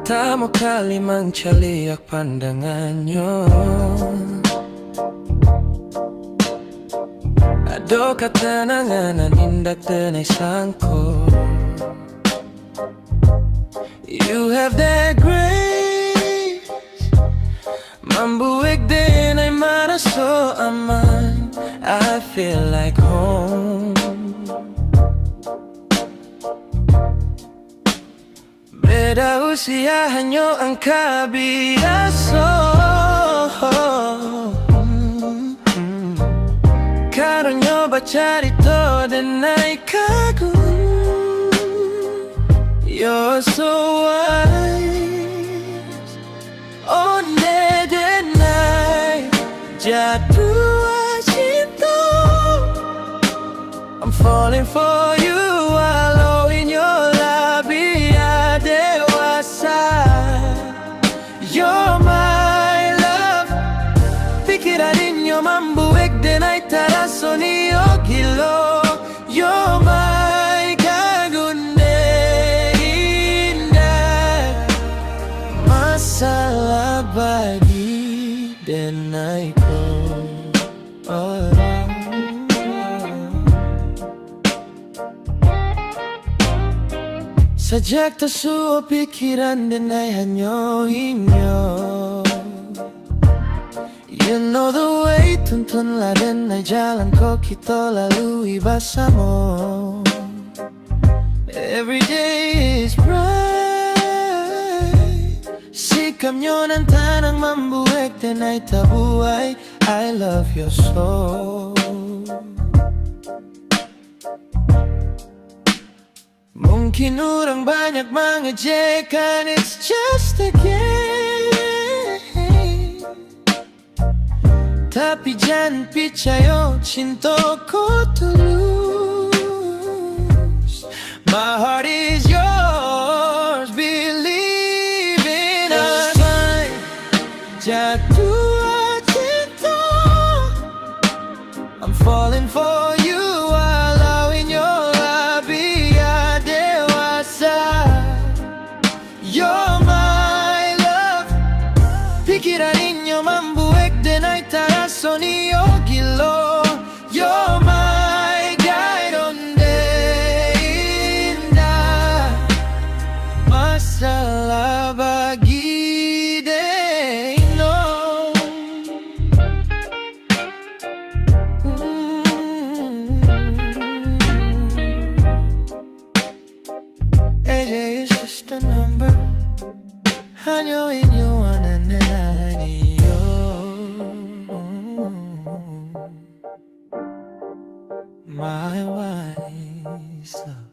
Pertama kali menceliak pandangannya, ado ketenangan indah tenai sangko. You have that grace, membuat denai merasa aman. I feel like home. Beda usia hanya angka biasa, karunya baca cerita dan naik kagum. You're so wise, oh denai jatuh cinta. I'm falling for you, walau in your labiah dewasa. You're my love, pikiran inyo membuat denai terasa niyo gilo. You're my kagunde indah, masalah bagi denai ko. Sejak tersuap pikiran denai hanya inyo. You know the way, tuntunlah denai jalan ko kita lalui bersama. Every day is bright, sikapnya nan tanang membuat denai terbuai. I love your soul. Mungkin orang banyak mengejekkan, it's just a game. Tapi jangan percaya cintaku tulus. My heart is yours, believe in us. Jatuh cinta, I'm falling for you, walau in your labiah dewasa. You're my love, pikiran inyo membuat denai terasa niyo gilo. You're my guide on the indah, masalah bagi deno. AJ is just a number, hanya inyo anananiyo. My wise love.